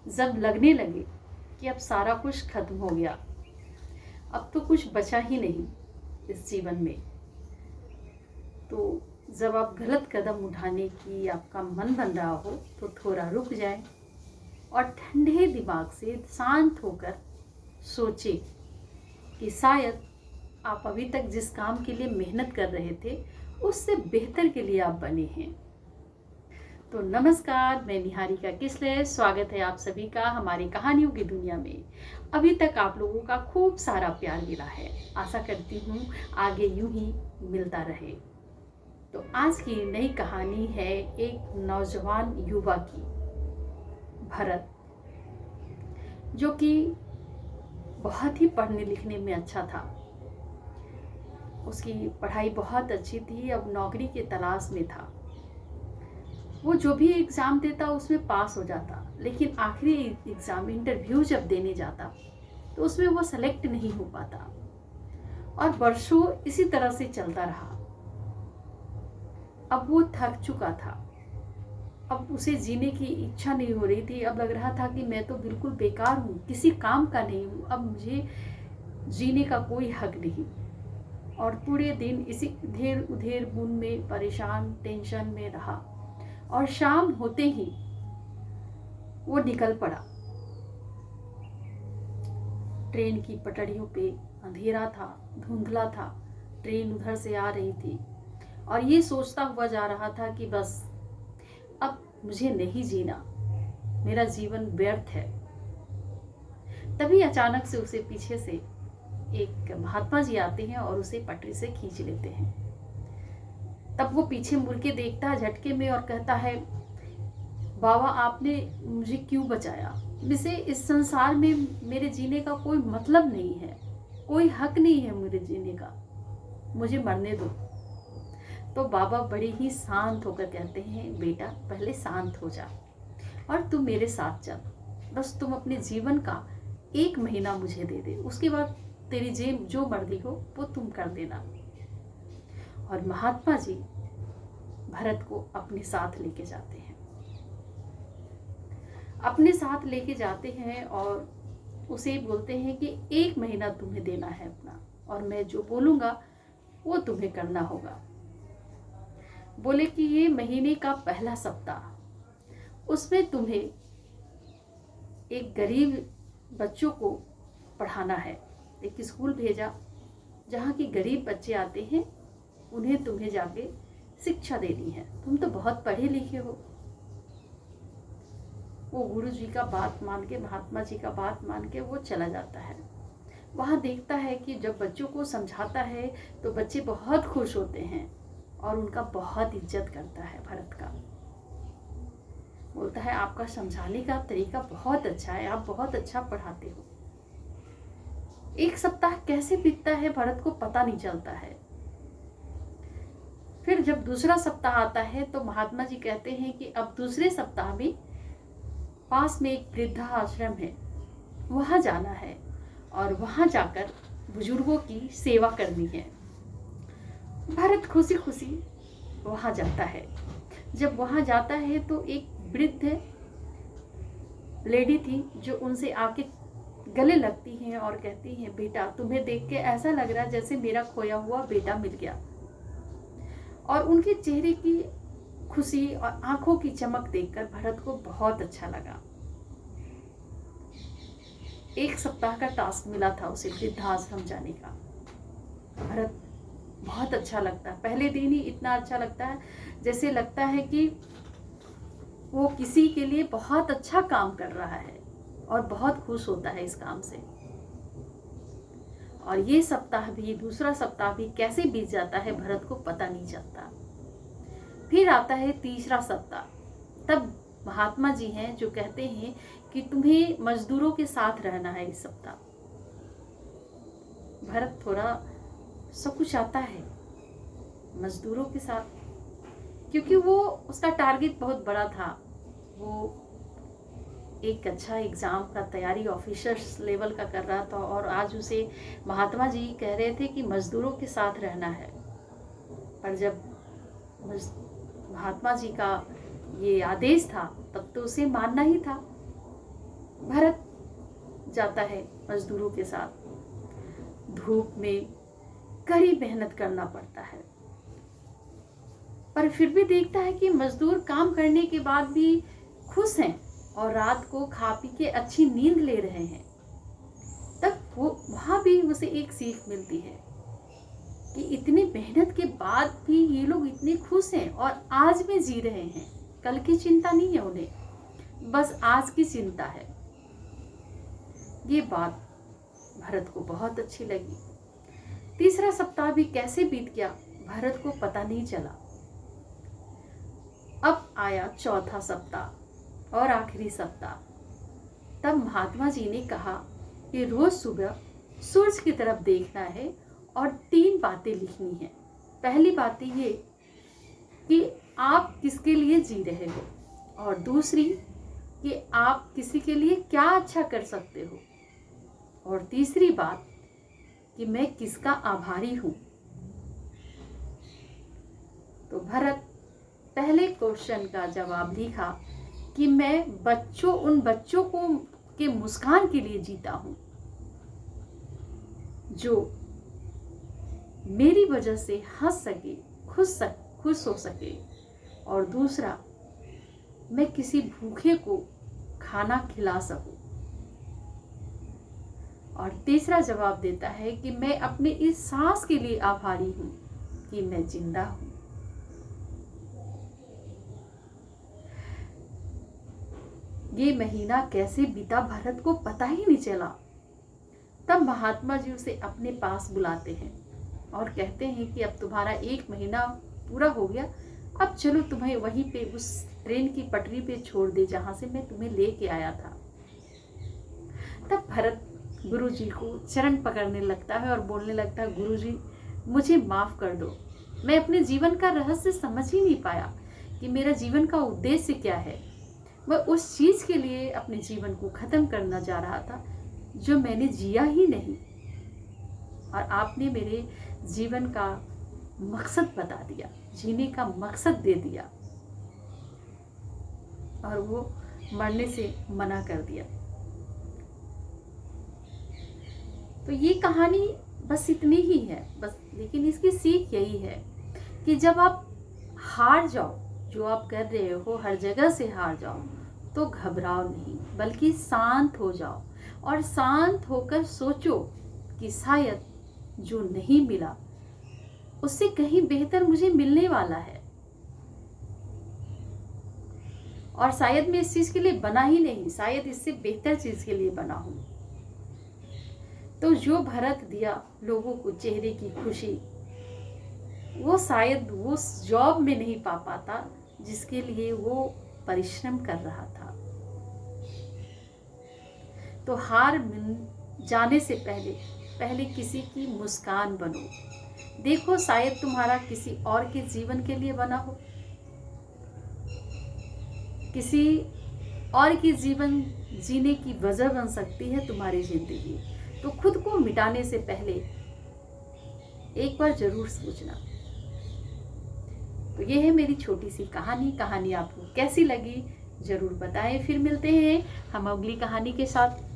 जब लगने लगे कि अब सारा कुछ खत्म हो गया, अब तो कुछ बचा ही नहीं इस जीवन में, तो जब आप गलत कदम उठाने की आपका मन बन रहा हो तो थोड़ा रुक जाए और ठंडे दिमाग से शांत होकर सोचे कि शायद आप अभी तक जिस काम के लिए मेहनत कर रहे थे उससे बेहतर के लिए आप बने हैं। तो नमस्कार, मैं निहारिका किसले, स्वागत है आप सभी का हमारी कहानियों की दुनिया में। अभी तक आप लोगों का खूब सारा प्यार मिला है, आशा करती हूँ आगे यूं ही मिलता रहे। तो आज की नई कहानी है एक नौजवान युवा की, भरत, जो कि बहुत ही पढ़ने लिखने में अच्छा था। उसकी पढ़ाई बहुत अच्छी थी, अब नौकरी की तलाश में था। वो जो भी एग्ज़ाम देता उसमें पास हो जाता, लेकिन आखिरी एग्ज़ाम इंटरव्यू जब देने जाता तो उसमें वो सेलेक्ट नहीं हो पाता और वर्षों इसी तरह से चलता रहा। अब वो थक चुका था, अब उसे जीने की इच्छा नहीं हो रही थी। अब लग रहा था कि मैं तो बिल्कुल बेकार हूँ, किसी काम का नहीं हूँ, अब मुझे जीने का कोई हक नहीं। और पूरे दिन इसी इधर उधर बुन में परेशान टेंशन में रहा और शाम होते ही वो निकल पड़ा। ट्रेन की पटरियों पे अंधेरा था, धुंधला था, ट्रेन उधर से आ रही थी और ये सोचता हुआ जा रहा था कि बस अब मुझे नहीं जीना, मेरा जीवन व्यर्थ है। तभी अचानक से उसे पीछे से एक महात्मा जी आते हैं और उसे पटरी से खींच लेते हैं। तब वो पीछे मुड़ के देखता है झटके में और कहता है, बाबा आपने मुझे क्यों बचाया? वैसे इस संसार में मेरे जीने का कोई मतलब नहीं है, कोई हक नहीं है मेरे जीने का, मुझे मरने दो। तो बाबा बड़े ही शांत होकर कहते हैं, बेटा पहले शांत हो जा और तुम मेरे साथ चल, बस तुम अपने जीवन का 1 महीना मुझे दे दे, उसके बाद तेरी जो मर्जी हो वो तुम कर देना। और महात्मा जी भरत को अपने साथ लेके जाते हैं, अपने साथ लेके जाते हैं और उसे बोलते हैं कि 1 महीना तुम्हें देना है अपना, और मैं जो बोलूँगा वो तुम्हें करना होगा। बोले कि ये महीने का पहला सप्ताह, उसमें तुम्हें एक गरीब बच्चों को पढ़ाना है। एक स्कूल भेजा जहाँ की गरीब बच्चे आते हैं, उन्हें तुम्हें जाके शिक्षा देनी है, तुम तो बहुत पढ़े लिखे हो। वो गुरु जी का बात मान के, महात्मा जी का बात मान के वो चला जाता है। वहाँ देखता है कि जब बच्चों को समझाता है तो बच्चे बहुत खुश होते हैं और उनका बहुत इज्जत करता है भरत का। बोलता है, आपका समझाने का तरीका बहुत अच्छा है, आप बहुत अच्छा पढ़ाते हो। 1 सप्ताह कैसे बीतता है भरत को पता नहीं चलता है। फिर जब दूसरा सप्ताह आता है तो महात्मा जी कहते हैं कि अब दूसरे सप्ताह में पास में एक वृद्धा आश्रम है, वहां जाना है और वहां जाकर बुजुर्गों की सेवा करनी है। भरत खुशी खुशी वहां जाता है। जब वहां जाता है तो एक वृद्ध लेडी थी जो उनसे आके गले लगती हैं और कहती हैं, बेटा तुम्हें देख के ऐसा लग रहा है जैसे मेरा खोया हुआ बेटा मिल गया। और उनके चेहरे की खुशी और आंखों की चमक देखकर भरत को बहुत अच्छा लगा। 1 सप्ताह का टास्क मिला था उसे वृद्धाश्रम जाने का। भरत बहुत अच्छा लगता है, पहले दिन ही इतना अच्छा लगता है जैसे लगता है कि वो किसी के लिए बहुत अच्छा काम कर रहा है और बहुत खुश होता है इस काम से। और ये सप्ताह भी, दूसरा सप्ताह भी कैसे बीत जाता है भरत को पता नहीं चलता। फिर आता है तीसरा सप्ताह, तब महात्मा जी हैं जो कहते हैं कि तुम्हें मजदूरों के साथ रहना है इस सप्ताह। भरत थोड़ा संकुचाता है मजदूरों के साथ, क्योंकि वो उसका टारगेट बहुत बड़ा था। वो एक अच्छा एग्ज़ाम का तैयारी ऑफिसर्स लेवल का कर रहा था और आज उसे महात्मा जी कह रहे थे कि मजदूरों के साथ रहना है। पर जब महात्मा जी का ये आदेश था तब तो उसे मानना ही था। भरत जाता है मजदूरों के साथ, धूप में कड़ी मेहनत करना पड़ता है, पर फिर भी देखता है कि मजदूर काम करने के बाद भी खुश हैं और रात को खा पी के अच्छी नींद ले रहे हैं। तब वो वहां भी उसे एक सीख मिलती है कि इतनी मेहनत के बाद भी ये लोग इतने खुश हैं और आज में जी रहे हैं। कल की चिंता नहीं है उन्हें, बस आज की चिंता है। ये बात भरत को बहुत अच्छी लगी। तीसरा सप्ताह भी कैसे बीत गया भरत को पता नहीं चला। अब आया चौथा सप्ताह और आखिरी सप्ताह। तब महात्मा जी ने कहा कि रोज सुबह सूरज की तरफ देखना है और 3 बातें लिखनी है। पहली बात ये कि आप किसके लिए जी रहे हो, और दूसरी कि आप किसी के लिए क्या अच्छा कर सकते हो, और तीसरी बात कि मैं किसका आभारी हूं। तो भरत पहले क्वेश्चन का जवाब लिखा कि मैं उन बच्चों को के मुस्कान के लिए जीता हूं जो मेरी वजह से हंस सके, खुश हो सके, और दूसरा मैं किसी भूखे को खाना खिला सकूं, और तीसरा जवाब देता है कि मैं अपने इस सांस के लिए आभारी हूं कि मैं जिंदा हूं। ये महीना कैसे बीता भरत को पता ही नहीं चला। तब महात्मा जी उसे अपने पास बुलाते हैं और कहते हैं कि अब तुम्हारा 1 महीना पूरा हो गया, अब चलो तुम्हें वहीं पे उस ट्रेन की पटरी पे छोड़ दे जहां से मैं तुम्हें लेके आया था। तब भरत गुरुजी को चरण पकड़ने लगता है और बोलने लगता है, गुरुजी मुझे माफ कर दो, मैं अपने जीवन का रहस्य समझ ही नहीं पाया कि मेरा जीवन का उद्देश्य क्या है। वह उस चीज के लिए अपने जीवन को खत्म करना जा रहा था जो मैंने जिया ही नहीं, और आपने मेरे जीवन का मकसद बता दिया, जीने का मकसद दे दिया, और वो मरने से मना कर दिया। तो ये कहानी बस इतनी ही है, बस। लेकिन इसकी सीख यही है कि जब आप हार जाओ, जो आप कर रहे हो हर जगह से हार जाओ, तो घबराओ नहीं, बल्कि शांत हो जाओ और शांत होकर सोचो कि शायद जो नहीं मिला उससे कहीं बेहतर मुझे मिलने वाला है, और शायद मैं इस चीज के लिए बना ही नहीं, शायद इससे बेहतर चीज के लिए बना हूं। तो जो भरत दिया लोगों को चेहरे की खुशी, वो शायद वो जॉब में नहीं पा पाता जिसके लिए वो परिश्रम कर रहा था। तो हार जाने से पहले किसी की मुस्कान बनो। देखो शायद तुम्हारा किसी और के जीवन के लिए बना हो, किसी और की जीवन जीने की वजह बन सकती है तुम्हारी जिंदगी। तो खुद को मिटाने से पहले एक बार जरूर सोचना। तो ये है मेरी छोटी सी कहानी आपको कैसी लगी जरूर बताएं। फिर मिलते हैं हम अगली कहानी के साथ।